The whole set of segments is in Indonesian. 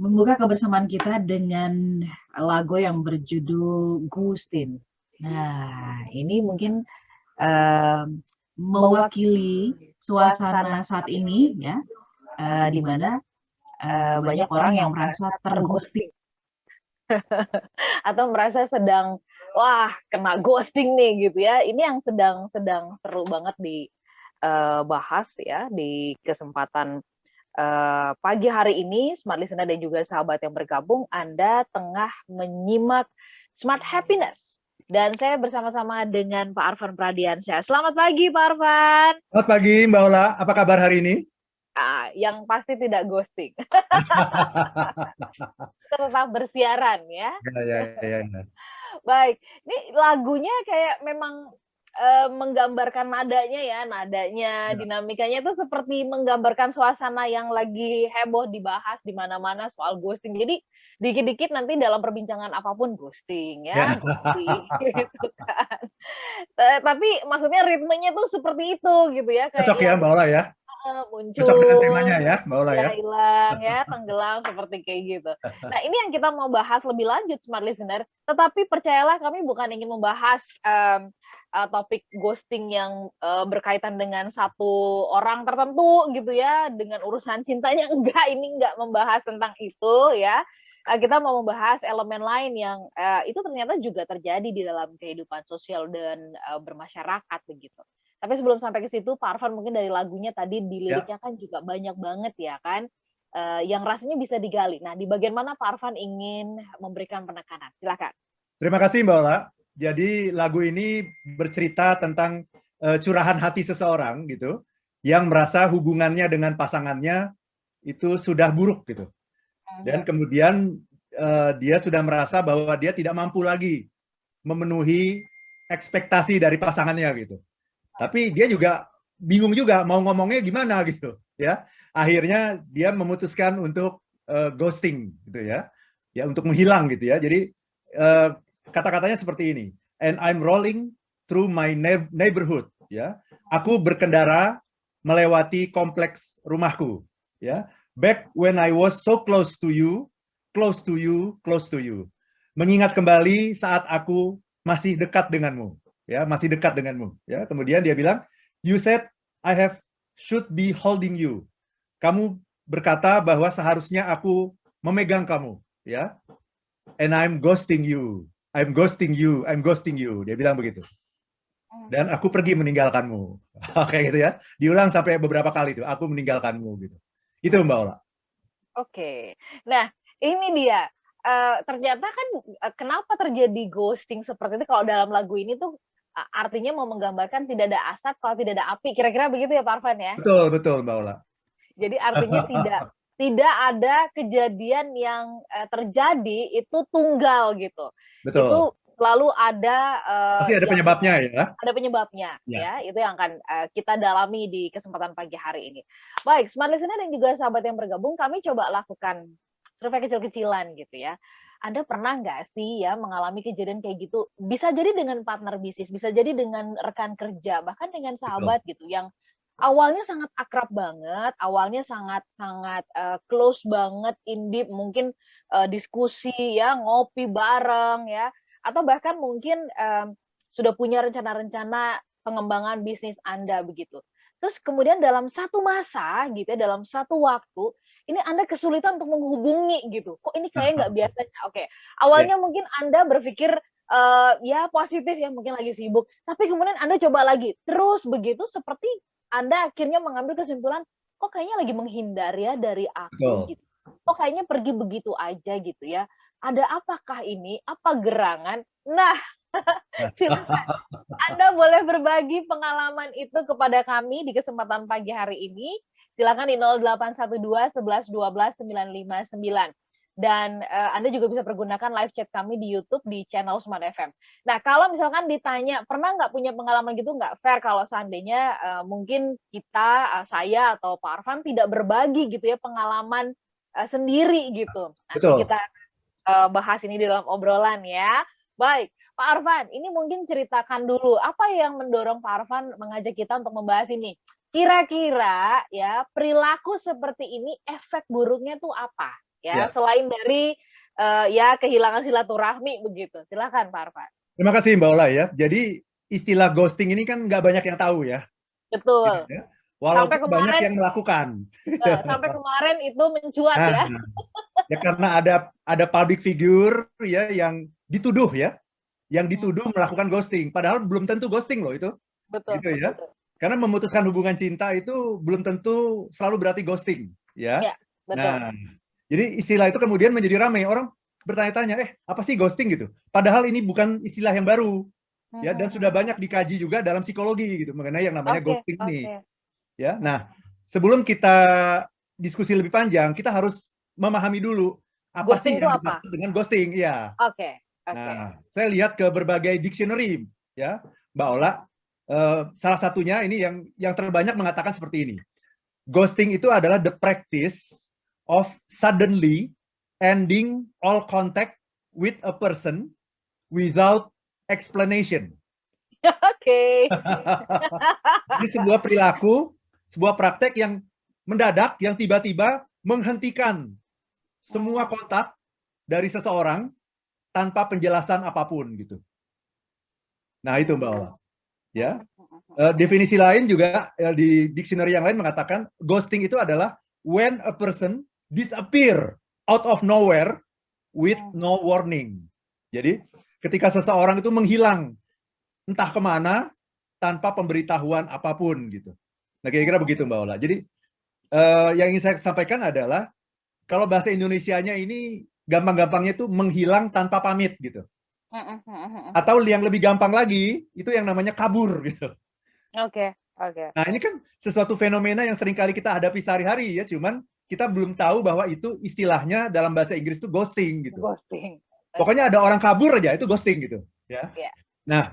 membuka kebersamaan kita dengan lagu yang berjudul Gustin. Nah, ini mungkin eh, mewakili suasana saat ini ya, di mana banyak orang yang merasa terghosting atau merasa sedang wah kena ghosting nih gitu ya. Ini yang sedang sedang seru banget dibahas ya di kesempatan pagi hari ini, Smart Listener dan juga sahabat yang bergabung. Anda tengah menyimak Smart Happiness. Dan saya bersama-sama dengan Pak Arfan Pradiansyah. Selamat pagi Pak Arfan. Selamat pagi Mbak Ola, apa kabar hari ini? Yang pasti tidak ghosting. Tetap bersiaran ya. Ya. Baik, ini lagunya kayak memang menggambarkan nadanya, dinamikanya itu seperti menggambarkan suasana yang lagi heboh dibahas di mana-mana soal ghosting. Jadi dikit-dikit nanti dalam perbincangan apapun ghosting ya, ghosting gitu kan. Tapi maksudnya ritmenya tuh seperti itu gitu ya, kayak Cocok ya yang Mbak Ola ya? Cocok dengan temanya muncul, ya Mbak Ola ya ya? hilang, ya tenggelam seperti kayak gitu. Nah, ini yang kita mau bahas lebih lanjut, Smart Listener. Tetapi percayalah, kami bukan ingin membahas topik ghosting yang berkaitan dengan satu orang tertentu gitu ya, dengan urusan cintanya. Enggak, ini enggak membahas tentang itu ya. Kita mau membahas elemen lain yang itu ternyata juga terjadi di dalam kehidupan sosial dan bermasyarakat begitu. Tapi sebelum sampai ke situ, Pak Arfan mungkin dari lagunya tadi di Ya, liriknya kan juga banyak banget ya kan, yang rasanya bisa digali. Nah, di bagian mana Pak Arfan ingin memberikan penekanan? Silakan. terima kasih Mbak Ola. Jadi lagu ini bercerita tentang curahan hati seseorang gitu, yang merasa hubungannya dengan pasangannya itu sudah buruk gitu. Dan kemudian dia sudah merasa bahwa dia tidak mampu lagi memenuhi ekspektasi dari pasangannya gitu. Tapi dia juga bingung juga mau ngomongnya gimana gitu ya. Akhirnya dia memutuskan untuk ghosting gitu ya. Ya untuk menghilang gitu ya. Jadi kata-katanya seperti ini. And I'm rolling through my neighborhood ya. Aku berkendara melewati kompleks rumahku ya. Back when I was so close to you, close to you, close to you. Mengingat kembali saat aku masih dekat denganmu ya, masih dekat denganmu ya. Kemudian dia bilang, you said I have should be holding you. Kamu berkata bahwa seharusnya aku memegang kamu ya. And I'm ghosting you. I'm ghosting you. I'm ghosting you. Dia bilang begitu. Dan aku pergi meninggalkanmu. Oke gitu ya. Diulang sampai beberapa kali itu. Aku meninggalkanmu gitu. Itu Mbak Ola. Oke. Nah, ini dia. Ternyata kan kenapa terjadi ghosting seperti itu kalau dalam lagu ini tuh artinya mau menggambarkan tidak ada asap kalau tidak ada api. Kira-kira begitu ya Pak Arfan ya? Betul, betul Mbak Ola. Jadi artinya tidak ada kejadian yang terjadi itu tunggal gitu. Betul. Itu selalu ada Pasti ada yang penyebabnya ya. ada penyebabnya Ya. ya. Itu yang akan kita dalami di kesempatan pagi hari ini. Baik, Smart Listener dan juga sahabat yang bergabung, kami coba lakukan survei kecil-kecilan gitu ya. Anda pernah nggak sih ya mengalami kejadian kayak gitu? Bisa jadi dengan partner bisnis, bisa jadi dengan rekan kerja, bahkan dengan Betul. sahabat gitu yang awalnya sangat akrab banget, awalnya sangat-sangat close banget, in deep, mungkin diskusi ya, ngopi bareng ya, atau bahkan mungkin sudah punya rencana-rencana pengembangan bisnis Anda begitu. Terus kemudian dalam satu masa gitu ya, dalam satu waktu, ini Anda kesulitan untuk menghubungi gitu. Kok ini kayak nggak biasa ya? Oke, Ya. awalnya mungkin Anda berpikir ya positif ya, mungkin lagi sibuk. Tapi kemudian Anda coba lagi, terus begitu seperti anda akhirnya mengambil kesimpulan, kok kayaknya lagi menghindar ya dari aku Betul. gitu. Kok kayaknya pergi begitu aja gitu ya. Ada apakah ini? Apa gerangan? Nah, silakan. Anda boleh berbagi pengalaman itu kepada kami di kesempatan pagi hari ini. Silakan di 0812 11 12 959. Dan Anda juga bisa pergunakan live chat kami di YouTube di channel Smart FM. Nah, kalau misalkan ditanya, pernah nggak punya pengalaman gitu nggak? Fair kalau seandainya mungkin kita, saya atau Pak Arfan tidak berbagi gitu ya pengalaman sendiri gitu. Nanti Betul. kita bahas ini di dalam obrolan ya. Baik, Pak Arfan, ini mungkin ceritakan dulu apa yang mendorong Pak Arfan mengajak kita untuk membahas ini. Kira-kira ya perilaku seperti ini efek buruknya tuh apa? ya, Ya. selain dari ya kehilangan silaturahmi begitu. Silakan Pak Arfan. Terima kasih Mbak Ola ya. Jadi istilah ghosting ini kan nggak banyak yang tahu ya. Betul. Gitu ya. Sampai Walaupun banyak kemarin yang melakukan. sampai kemarin itu mencuat Nah, ya. ya karena ada public figure ya yang dituduh ya, yang dituduh melakukan ghosting. Padahal belum tentu ghosting loh itu, Betul. gitu ya. Betul. Karena memutuskan hubungan cinta itu belum tentu selalu berarti ghosting, ya. Ya, betul. Nah, jadi istilah itu kemudian menjadi ramai, orang bertanya-tanya, apa sih ghosting gitu? Padahal ini bukan istilah yang baru, ya, dan sudah banyak dikaji juga dalam psikologi gitu mengenai yang namanya ghosting ini, ya. Nah, sebelum kita diskusi lebih panjang, kita harus memahami dulu apa Ghosting sih itu yang apa? dimaksud dengan ghosting, ya. Oke. Nah, saya lihat ke berbagai dictionary, ya, Mbak Ola. Salah satunya ini yang terbanyak mengatakan seperti ini. Ghosting itu adalah the practice of suddenly ending all contact with a person without explanation. Oke. Ini sebuah perilaku, sebuah praktek yang mendadak, yang tiba-tiba menghentikan semua kontak dari seseorang tanpa penjelasan apapun gitu. Nah, itu Mbak Ola. Ya. Definisi lain juga di dictionary yang lain mengatakan ghosting itu adalah when a person disappear out of nowhere with no warning. Jadi ketika seseorang itu menghilang entah kemana tanpa pemberitahuan apapun gitu. Nah, kira-kira begitu Mbak Ola. Jadi yang ingin saya sampaikan adalah kalau bahasa Indonesianya ini gampang-gampangnya itu menghilang tanpa pamit gitu. Atau yang lebih gampang lagi itu yang namanya kabur gitu. Oke. Nah, ini kan sesuatu fenomena yang seringkali kita hadapi sehari-hari ya, cuman kita belum tahu bahwa itu istilahnya dalam bahasa Inggris itu ghosting gitu. Ghosting. Pokoknya ada orang kabur aja itu ghosting gitu, ya. Nah,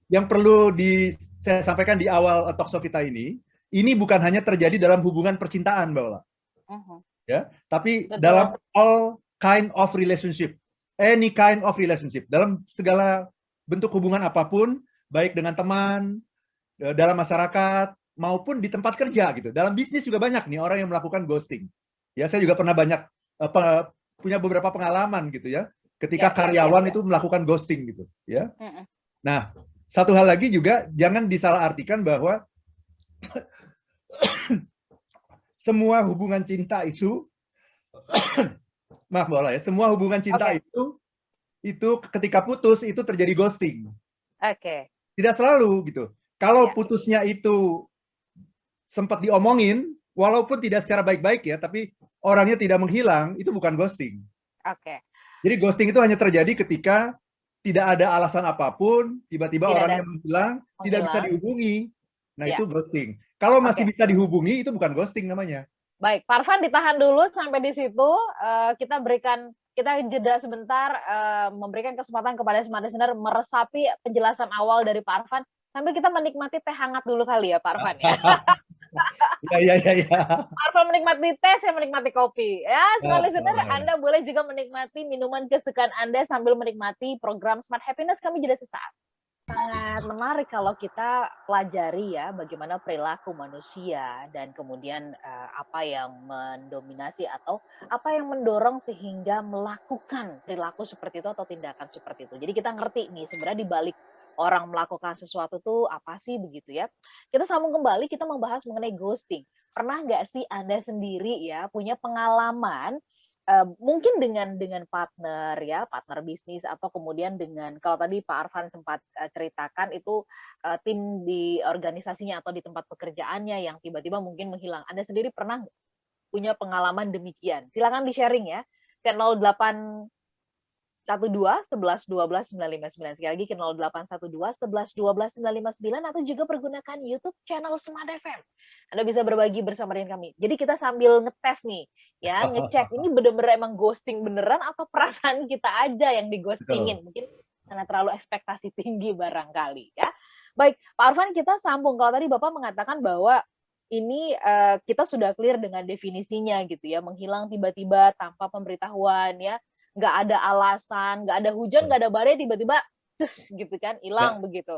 yang perlu saya sampaikan di awal talk show kita ini bukan hanya terjadi dalam hubungan percintaan, Mbak Ola. Ya, tapi dalam all kind of relationship. Any kind of relationship. Dalam segala bentuk hubungan apapun, baik dengan teman, dalam masyarakat, maupun di tempat kerja gitu. Dalam bisnis juga banyak nih orang yang melakukan ghosting. Ya, saya juga pernah punya beberapa pengalaman gitu ya. Ketika karyawan itu melakukan ghosting gitu, ya. Nah, satu hal lagi juga jangan disalahartikan bahwa semua hubungan cinta itu maaf Mbak Ola ya, semua hubungan cinta itu ketika putus itu terjadi ghosting. Tidak selalu gitu. Kalau putusnya itu sempat diomongin, walaupun tidak secara baik-baik ya, tapi orangnya tidak menghilang, itu bukan ghosting. Jadi ghosting itu hanya terjadi ketika tidak ada alasan apapun, tiba-tiba orangnya menghilang, tidak bisa dihubungi. Nah, itu ghosting. Kalau masih bisa dihubungi, itu bukan ghosting namanya. Baik, Pak Arfan ditahan dulu sampai di situ. Kita jeda sebentar, memberikan kesempatan kepada Smart Listener meresapi penjelasan awal dari Pak Arfan sambil kita menikmati teh hangat dulu kali ya, Pak Arfan ya. Ya. Pak Arfan menikmati teh, saya menikmati kopi. Ya, Smart Listener, Anda boleh juga menikmati minuman kesukaan Anda sambil menikmati program Smart Happiness. Kami jeda sesaat. Sangat menarik kalau kita pelajari ya bagaimana perilaku manusia dan kemudian apa yang mendominasi atau apa yang mendorong sehingga melakukan perilaku seperti itu atau tindakan seperti itu. Jadi kita ngerti nih sebenarnya di balik orang melakukan sesuatu tuh apa sih begitu ya. Kita sambung kembali, kita membahas mengenai ghosting. Pernah nggak sih Anda sendiri ya punya pengalaman mungkin dengan partner ya, partner bisnis atau kemudian dengan kalau tadi Pak Arfan sempat ceritakan itu tim di organisasinya atau di tempat pekerjaannya yang tiba-tiba mungkin menghilang. Anda sendiri pernah punya pengalaman demikian? Silakan di-sharing ya ke 0812 11 12 959. Sekali lagi ke 0812 11 12 959 atau juga pergunakan YouTube channel Smart FM. Anda bisa berbagi bersama dengan kami. Jadi kita sambil ngetes nih, ya, ngecek ini bener-bener emang ghosting beneran atau perasaan kita aja yang dighostingin. Mungkin karena terlalu ekspektasi tinggi barangkali, ya. Baik, Pak Arfan kita sambung. Kalau tadi Bapak mengatakan bahwa ini kita sudah clear dengan definisinya gitu ya, menghilang tiba-tiba tanpa pemberitahuan ya, nggak ada alasan, nggak ada hujan, nggak ada badai, tiba-tiba gitu kan hilang begitu.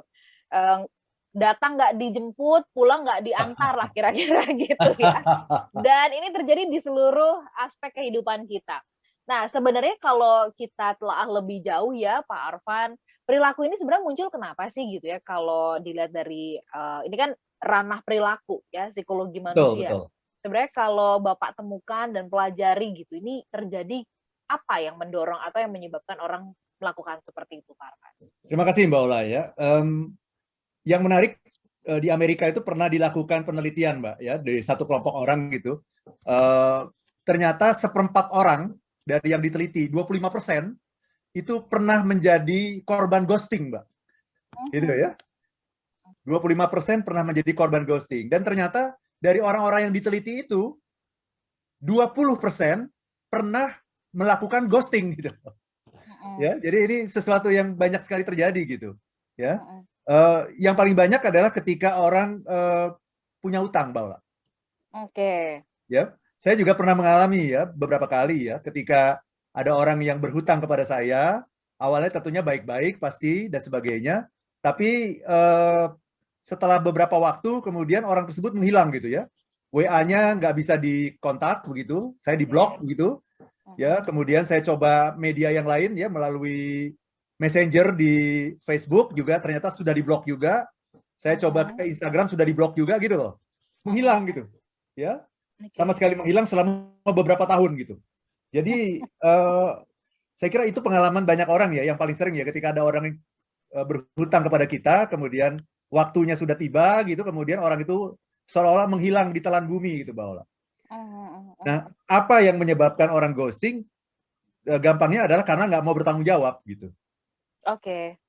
datang nggak dijemput, pulang nggak diantar lah kira-kira gitu ya. Dan ini terjadi di seluruh aspek kehidupan kita. Nah, sebenarnya kalau kita telah lebih jauh ya, Pak Arfan, perilaku ini sebenarnya muncul kenapa sih gitu ya? Kalau dilihat dari ini kan ranah perilaku ya, psikologi Betul, manusia. betul. Sebenarnya kalau Bapak temukan dan pelajari gitu, ini terjadi apa yang mendorong atau yang menyebabkan orang melakukan seperti itu, Pak Arfan? Terima kasih Mbak Ola ya. Yang menarik di Amerika itu pernah dilakukan penelitian, Mbak, ya, di satu kelompok orang gitu. Ternyata seperempat orang dari yang diteliti, 25% itu pernah menjadi korban ghosting, Mbak. Gitu ya. 25% pernah menjadi korban ghosting. Dan ternyata dari orang-orang yang diteliti itu 20% pernah melakukan ghosting gitu. Ya, jadi ini sesuatu yang banyak sekali terjadi gitu. Ya. Yang paling banyak adalah ketika orang punya utang, Mbak Ola. Oke. Ya, saya juga pernah mengalami ya beberapa kali ya ketika ada orang yang berhutang kepada saya, awalnya tentunya baik-baik pasti dan sebagainya, tapi setelah beberapa waktu kemudian orang tersebut menghilang gitu ya, WA-nya nggak bisa dikontak begitu, saya diblok begitu, ya kemudian saya coba media yang lain ya melalui Messenger di Facebook juga ternyata sudah diblok juga, saya coba ke Instagram sudah diblok juga gitu loh, menghilang gitu, ya. Sama sekali menghilang selama beberapa tahun gitu. Jadi saya kira itu pengalaman banyak orang ya, yang paling sering ya ketika ada orang yang berhutang kepada kita, kemudian waktunya sudah tiba gitu, kemudian orang itu seolah-olah menghilang di telan bumi gitu, Mbak Ola. Nah, apa yang menyebabkan orang ghosting? Gampangnya adalah karena nggak mau bertanggung jawab gitu. Oke.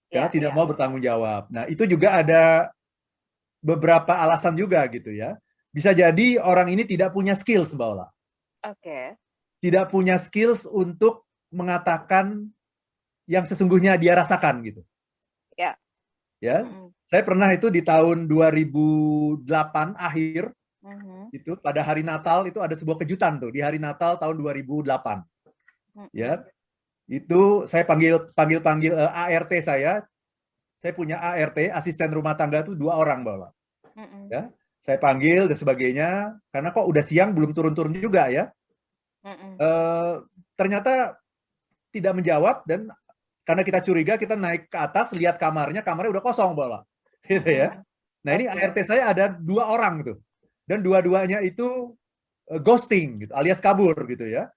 Karena Ya, tidak ya. mau bertanggung jawab. Nah, itu juga ada beberapa alasan juga gitu ya. Bisa jadi orang ini tidak punya skills, Mbak Ola. Oke. Tidak punya skills untuk mengatakan yang sesungguhnya dia rasakan gitu. Ya. Ya. Saya pernah itu di tahun 2008 akhir itu pada hari Natal itu ada sebuah kejutan tuh di hari Natal tahun 2008. Ya. Itu saya panggil ART saya. Saya punya ART, asisten rumah tangga itu 2 orang, Mbak Ola. Ya. Saya panggil dan sebagainya karena kok udah siang belum turun-turun juga ya. Ternyata tidak menjawab dan karena kita curiga kita naik ke atas lihat kamarnya udah kosong, Mbak Ola. Gitu ya. Nah, ini ART saya ada 2 orang tuh. Dan dua-duanya itu ghosting gitu, alias kabur gitu ya.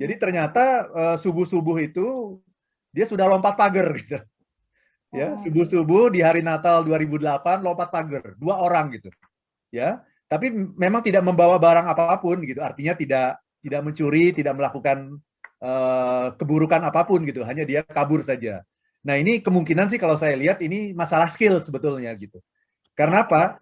Jadi ternyata subuh-subuh itu dia sudah lompat pagar gitu. Ya, subuh-subuh di hari Natal 2008 lompat pagar, 2 orang gitu. Ya. Tapi memang tidak membawa barang apapun gitu. Artinya tidak mencuri, tidak melakukan keburukan apapun gitu, hanya dia kabur saja. Nah, ini kemungkinan sih kalau saya lihat ini masalah skill sebetulnya gitu. Karena apa?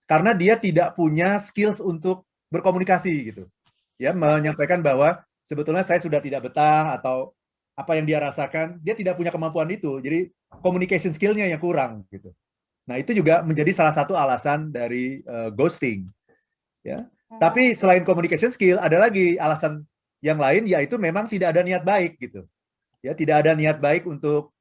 Karena dia tidak punya skills untuk berkomunikasi gitu. Ya, menyampaikan bahwa sebetulnya saya sudah tidak betah atau apa yang dia rasakan, dia tidak punya kemampuan itu. Jadi communication skill-nya yang kurang gitu. Nah, itu juga menjadi salah satu alasan dari ghosting. Ya. Tapi selain communication skill, ada lagi alasan yang lain, yaitu memang tidak ada niat baik gitu. Ya, tidak ada niat baik untuk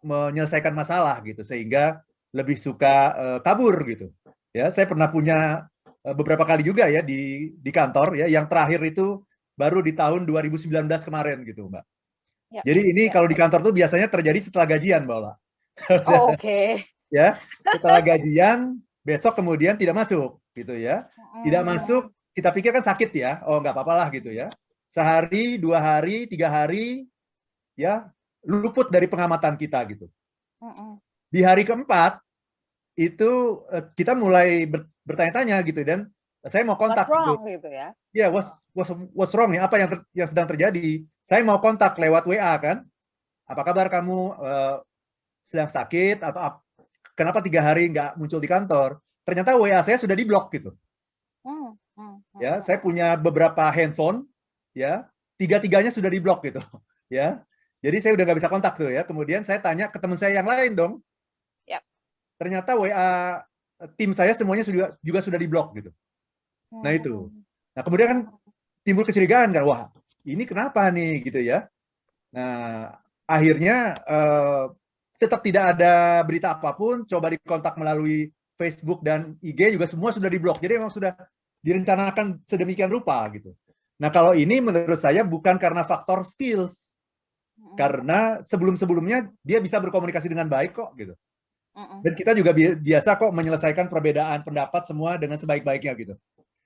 menyelesaikan masalah gitu, sehingga lebih suka kabur gitu. Ya, saya pernah punya beberapa kali juga ya di kantor ya, yang terakhir itu baru di tahun 2019 kemarin gitu, Mbak. Ya, jadi ini kalau di kantor tuh biasanya terjadi setelah gajian, Mbak Ola. Oh, oke. Ya, setelah gajian besok kemudian tidak masuk gitu ya. Tidak masuk, kita pikir kan sakit ya. Oh, nggak apa-apa lah gitu ya. Sehari, 2 hari, 3 hari ya luput dari pengamatan kita gitu. Di hari keempat itu kita mulai bertanya-tanya gitu dan saya mau kontak What's wrong gitu ya. Ya, what's wrong nih? Apa yang sedang terjadi? Saya mau kontak lewat WA kan. Apa kabar kamu? Sedang sakit atau kenapa 3 hari nggak muncul di kantor? Ternyata WA saya sudah diblok gitu. Ya, saya punya beberapa handphone, ya, 3-tiganya sudah diblok gitu, ya. Jadi saya udah nggak bisa kontak tuh ya. Kemudian saya tanya ke teman saya yang lain dong. Yap. Ternyata WA tim saya semuanya juga sudah diblok gitu. Nah itu. Nah kemudian kan timbul kecurigaan kan, wah ini kenapa nih gitu ya. Nah akhirnya tetap tidak ada berita apapun, coba dikontak melalui Facebook dan IG juga semua sudah diblok. Jadi memang sudah direncanakan sedemikian rupa gitu. Nah, kalau ini menurut saya bukan karena faktor skills. Karena sebelum-sebelumnya dia bisa berkomunikasi dengan baik kok gitu. Dan kita juga biasa kok menyelesaikan perbedaan pendapat semua dengan sebaik-baiknya gitu.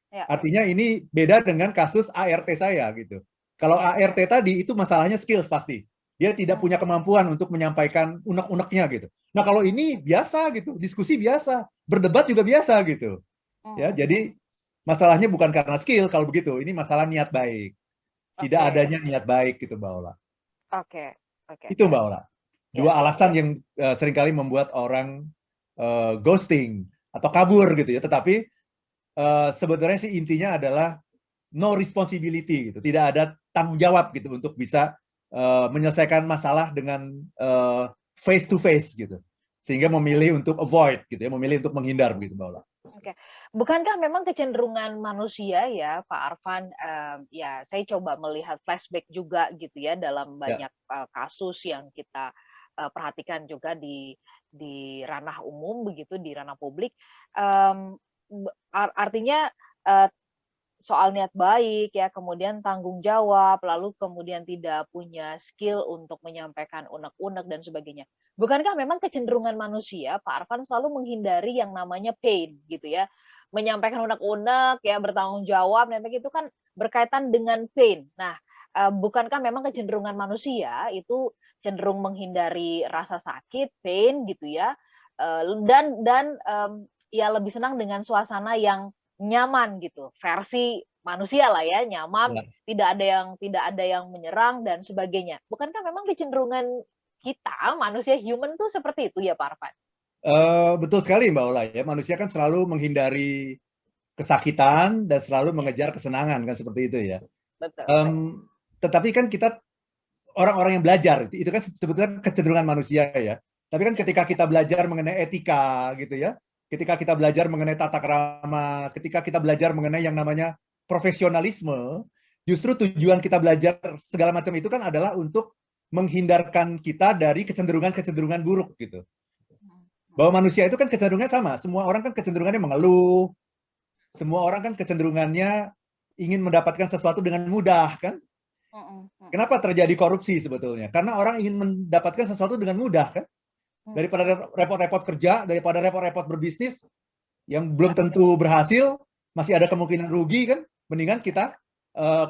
Ya. Artinya ini beda dengan kasus ART saya gitu. Kalau ART tadi itu masalahnya skills pasti. Dia tidak punya kemampuan untuk menyampaikan unek-uneknya gitu. Nah, kalau ini biasa gitu, diskusi biasa, berdebat juga biasa gitu. Ya, jadi masalahnya bukan karena skill kalau begitu, ini masalah niat baik. Tidak adanya niat baik gitu, Mbak Ola. Oke. Itu Mbak Ola. Dua Ya. alasan yang seringkali membuat orang ghosting atau kabur gitu ya. Tetapi sebenarnya sih intinya adalah no responsibility gitu. Tidak ada tanggung jawab gitu untuk bisa menyelesaikan masalah dengan face to face gitu. Sehingga memilih untuk avoid gitu ya, memilih untuk menghindar begitu Mbak Ola. Oke. Bukankah memang kecenderungan manusia ya, Pak Arfan, ya saya coba melihat flashback juga gitu ya dalam banyak kasus yang kita perhatikan juga di ranah umum begitu, di ranah publik. Artinya soal niat baik ya, kemudian tanggung jawab, lalu kemudian tidak punya skill untuk menyampaikan unek-unek dan sebagainya. Bukankah memang kecenderungan manusia, Pak Arfan, selalu menghindari yang namanya pain gitu ya? Menyampaikan unek-unek ya, bertanggung jawab, dan itu kan berkaitan dengan pain. Nah, bukankah memang kecenderungan manusia itu cenderung menghindari rasa sakit, pain gitu ya, dan ya lebih senang dengan suasana yang nyaman gitu, versi manusia lah ya, nyaman, tidak ada yang menyerang dan sebagainya. Bukankah memang kecenderungan kita, manusia human tuh seperti itu ya, Pak Arfan? Betul sekali Mbak Ola ya, manusia kan selalu menghindari kesakitan dan selalu mengejar kesenangan kan seperti itu ya. Betul. Tetapi kan kita orang-orang yang belajar itu kan sebetulnya kecenderungan manusia ya. Tapi kan ketika kita belajar mengenai etika gitu ya, ketika kita belajar mengenai tata krama, ketika kita belajar mengenai yang namanya profesionalisme, justru tujuan kita belajar segala macam itu kan adalah untuk menghindarkan kita dari kecenderungan-kecenderungan buruk gitu. Bahwa manusia itu kan kecenderungannya sama, semua orang kan kecenderungannya mengeluh, semua orang kan kecenderungannya ingin mendapatkan sesuatu dengan mudah kan. Kenapa terjadi korupsi sebetulnya? Karena orang ingin mendapatkan sesuatu dengan mudah kan. Daripada repot-repot kerja, daripada repot-repot berbisnis yang belum tentu berhasil, masih ada kemungkinan rugi kan, mendingan kita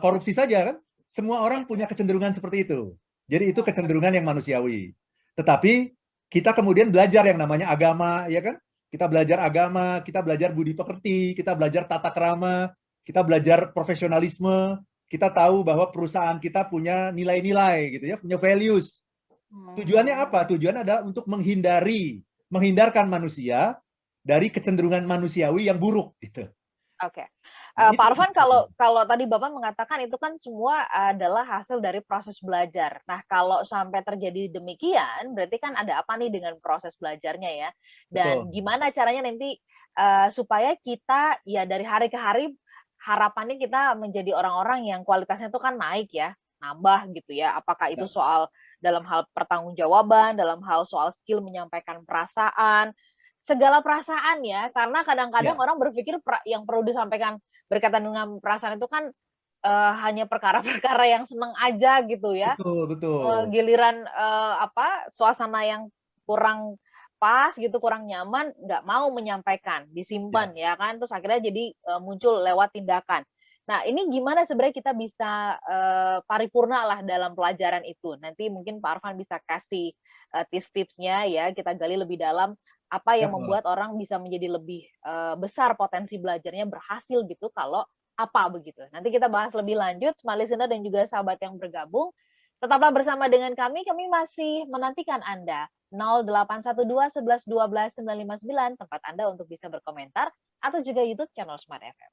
korupsi saja kan. Semua orang punya kecenderungan seperti itu. Jadi itu kecenderungan yang manusiawi. Tetapi kita kemudian belajar yang namanya agama, ya kan? Kita belajar agama, kita belajar budi pekerti, kita belajar tata krama, kita belajar profesionalisme, kita tahu bahwa perusahaan kita punya nilai-nilai gitu ya, punya values. Tujuannya apa? Tujuannya adalah untuk menghindarkan manusia dari kecenderungan manusiawi yang buruk gitu. Oke. Pak Arfan, kalau tadi Bapak mengatakan itu kan semua adalah hasil dari proses belajar. Nah, kalau sampai terjadi demikian, berarti kan ada apa nih dengan proses belajarnya ya? Dan gimana caranya nanti supaya kita ya dari hari ke hari harapannya kita menjadi orang-orang yang kualitasnya itu kan naik ya, nambah gitu ya. Apakah itu soal dalam hal pertanggungjawaban, dalam hal soal skill menyampaikan perasaan, segala perasaan ya, karena kadang-kadang orang berpikir yang perlu disampaikan berkaitan dengan perasaan itu kan hanya perkara-perkara yang seneng aja gitu ya. Betul. Giliran suasana yang kurang pas gitu, kurang nyaman, nggak mau menyampaikan, disimpan ya kan, terus akhirnya jadi muncul lewat tindakan. Nah, ini gimana sebenarnya kita bisa paripurna lah dalam pelajaran itu. Nanti mungkin Pak Arfan bisa kasih tips-tipsnya ya, kita gali lebih dalam apa yang membuat orang bisa menjadi lebih besar potensi belajarnya, berhasil gitu kalau apa begitu. Nanti kita bahas lebih lanjut, smart listener dan juga sahabat yang bergabung. Tetaplah bersama dengan kami masih menantikan Anda. 0812 11 12 959 tempat Anda untuk bisa berkomentar atau juga YouTube channel Smart FM.